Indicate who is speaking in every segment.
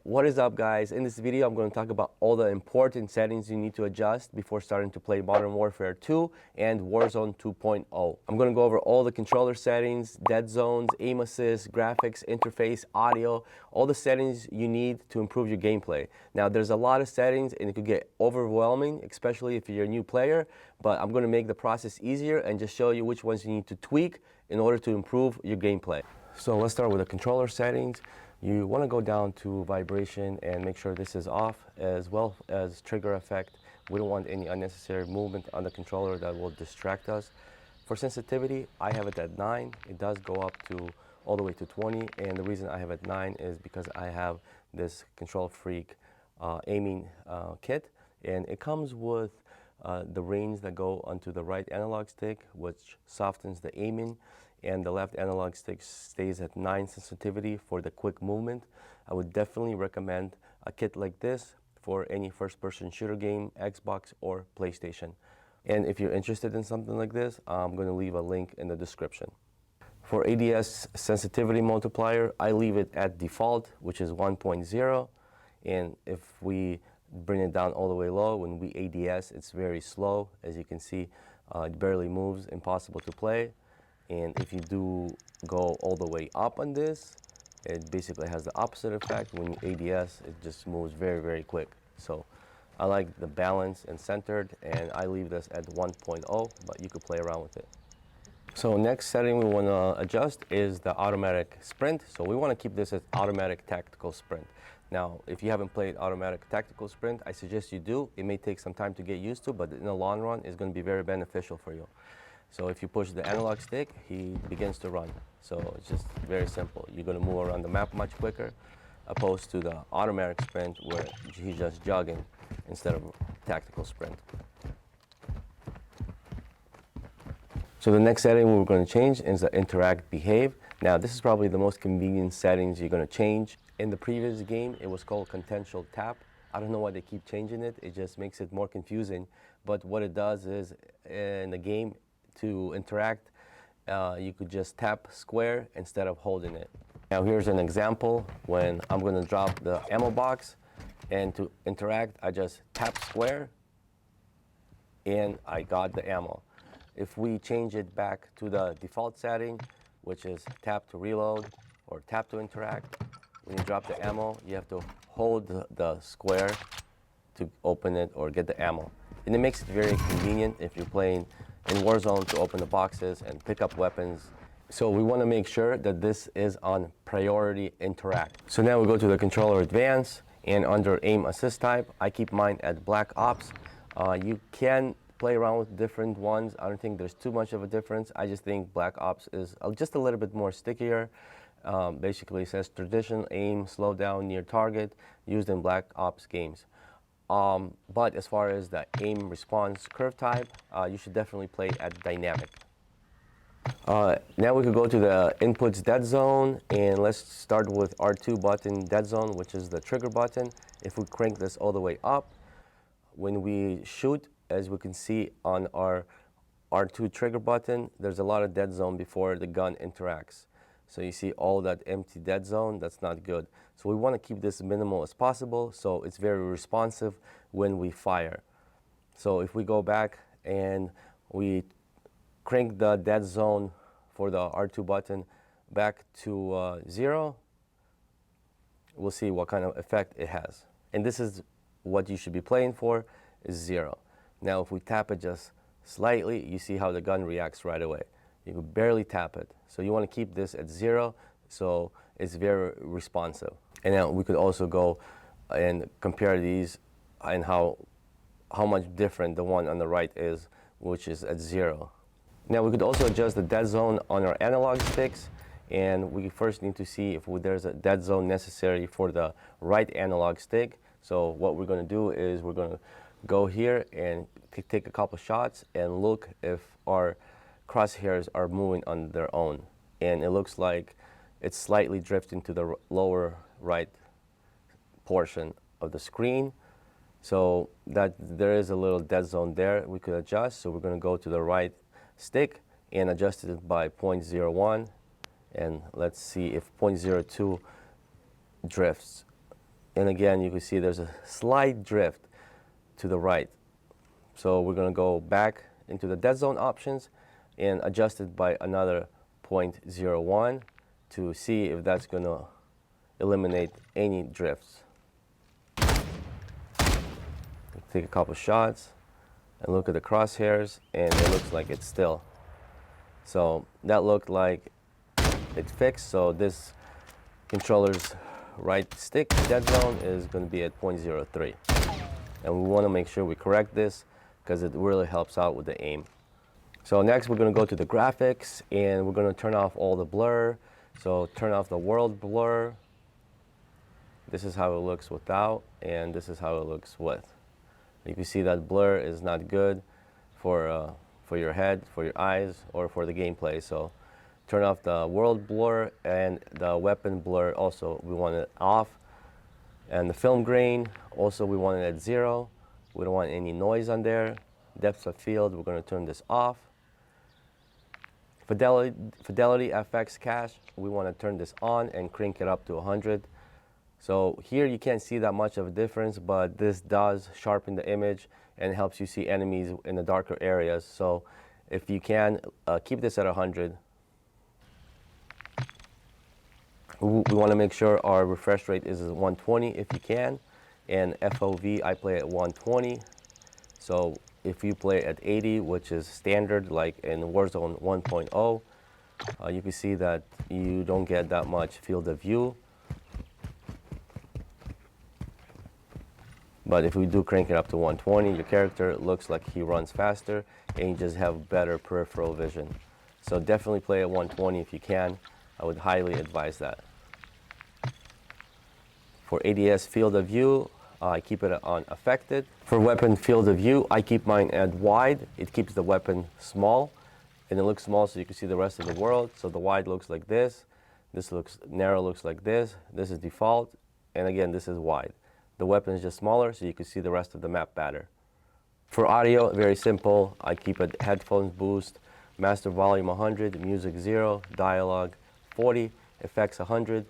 Speaker 1: What is up, guys? In this video, I'm going to talk about all the important settings you need to adjust before starting to play Modern Warfare 2 and Warzone 2.0. I'm going to go over all the controller settings, dead zones, aim assist, graphics, interface, audio, all the settings you need to improve your gameplay. Now, there's a lot of settings and it could get overwhelming, especially if you're a new player, but I'm going to make the process easier and just show you which ones you need to tweak in order to improve your gameplay. So let's start with the controller settings. You want to go down to vibration and make sure this is off, as well as trigger effect. We don't want any unnecessary movement on the controller that will distract us. For sensitivity, I have it at 9. It does go up to all the way to 20, and the reason I have it 9 is because I have this Control Freak aiming kit, and it comes with the reins that go onto the right analog stick, which softens the aiming, and the left analog stick stays at 9 sensitivity for the quick movement. I would definitely recommend a kit like this for any first-person shooter game, Xbox or PlayStation. And if you're interested in something like this, I'm going to leave a link in the description. For ADS sensitivity multiplier, I leave it at default, which is 1.0. And if we bring it down all the way low, when we ADS, it's very slow. As you can see, it barely moves, impossible to play. And if you do go all the way up on this, it basically has the opposite effect. When you ADS, it just moves very, very quick. So I like the balance and centered, and I leave this at 1.0, but you could play around with it. So next setting we want to adjust is the automatic sprint. So we want to keep this as automatic tactical sprint. Now, if you haven't played automatic tactical sprint, I suggest you do. It may take some time to get used to, but in the long run, it's going to be very beneficial for you. So if you push the analog stick, he begins to run. So it's just very simple. You're going to move around the map much quicker, opposed to the automatic sprint where he's just jogging instead of tactical sprint. So the next setting we're going to change is the interact behave. Now this is probably the most convenient settings you're going to change. In the previous game, it was called contextual tap. I don't know why they keep changing it. It just makes it more confusing. But what it does is, in the game, to interact, you could just tap square instead of holding it. Now here's an example when I'm going to drop the ammo box, and to interact, I just tap square and I got the ammo. If we change it back to the default setting, which is tap to reload or tap to interact, when you drop the ammo, you have to hold the square to open it or get the ammo. And it makes it very convenient if you're playing in Warzone to open the boxes and pick up weapons. So we want to make sure that this is on priority interact. So now we go to the controller advance, and under aim assist type, I keep mine at Black Ops. You can play around with different ones. I don't think there's too much of a difference. I just think Black Ops is just a little bit more stickier. Basically it says traditional aim, slow down near target, used in Black Ops games. But as far as the aim response curve type, you should definitely play at dynamic. Now we could go to the inputs dead zone, and let's start with R2 button dead zone, which is the trigger button. If we crank this all the way up, when we shoot, as we can see on our R2 trigger button, there's a lot of dead zone before the gun interacts. So you see all that empty dead zone, that's not good. So we want to keep this minimal as possible, so it's very responsive when we fire. So if we go back and we crank the dead zone for the R2 button back to 0, we'll see what kind of effect it has. And this is what you should be playing for, is 0. Now if we tap it just slightly, you see how the gun reacts right away. You can barely tap it. So you want to keep this at 0, so it's very responsive. And now we could also go and compare these and how much different the one on the right is, which is at 0. Now we could also adjust the dead zone on our analog sticks, and we first need to see if there's a dead zone necessary for the right analog stick. So what we're going to do is we're going to go here and take a couple shots and look if our crosshairs are moving on their own. And it looks like it's slightly drifting to the lower right portion of the screen. So that there is a little dead zone there we could adjust. So we're going to go to the right stick and adjust it by 0.01. And let's see if 0.02 drifts. And again, you can see there's a slight drift to the right. So we're going to go back into the dead zone options and adjust it by another 0.01 to see if that's going to eliminate any drifts. Take a couple shots and look at the crosshairs, and it looks like it's still. So that looked like it's fixed. So this controller's right stick dead zone is going to be at 0.03. And we want to make sure we correct this because it really helps out with the aim. So next we're going to go to the graphics, and we're going to turn off all the blur. So turn off the world blur. This is how it looks without, and this is how it looks with. You can see that blur is not good for your head, for your eyes, or for the gameplay. So turn off the world blur, and the weapon blur also we want it off. And the film grain also we want it at 0. We don't want any noise on there. Depth of field, we're going to turn this off. Fidelity FX cache, we want to turn this on and crank it up to 100. So here you can't see that much of a difference, but this does sharpen the image and helps you see enemies in the darker areas. So if you can, keep this at 100. We want to make sure our refresh rate is 120 if you can, and FOV I play at 120. So if you play at 80, which is standard like in Warzone 1.0, you can see that you don't get that much field of view. But if we do crank it up to 120, your character looks like he runs faster, and you just have better peripheral vision. So definitely play at 120 if you can. I would highly advise that. For ADS field of view, I keep it on affected. For weapon field of view, I keep mine at wide. It keeps the weapon small, and it looks small so you can see the rest of the world. So the wide looks like this. This looks narrow, looks like this. This is default, and again, this is wide. The weapon is just smaller so you can see the rest of the map better. For audio, very simple. I keep it headphones boost, master volume 100, music 0, dialogue 40, effects 100,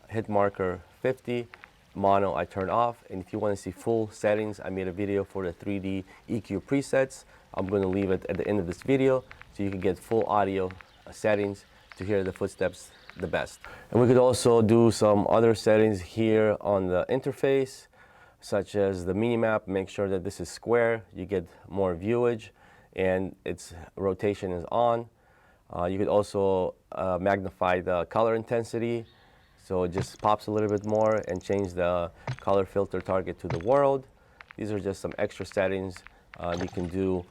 Speaker 1: hit marker 50, mono I turn off. And if you want to see full settings, I made a video for the 3D EQ presets. I'm going to leave it at the end of this video so you can get full audio settings to hear the footsteps the best. And we could also do some other settings here on the interface, such as the minimap. Make sure that this is square, you get more viewage, and its rotation is on. You could also magnify the color intensity, so it just pops a little bit more, and change the color filter target to the world. These are just some extra settings you can do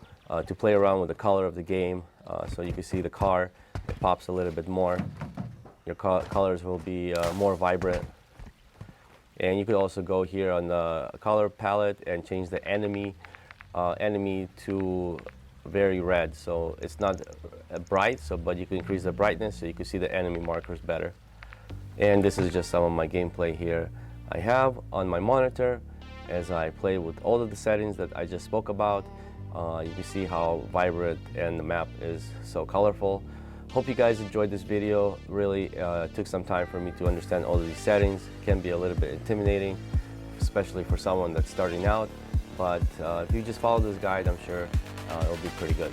Speaker 1: to play around with the color of the game. So you can see the car, it pops a little bit more. Your colors will be more vibrant. And you could also go here on the color palette and change the enemy to very red. So it's not bright, but you can increase the brightness so you can see the enemy markers better. And this is just some of my gameplay here I have on my monitor as I play with all of the settings that I just spoke about. You can see how vibrant and the map is so colorful. Hope you guys enjoyed this video. Really took some time for me to understand all of these settings. It can be a little bit intimidating, especially for someone that's starting out. But if you just follow this guide, I'm sure it'll be pretty good.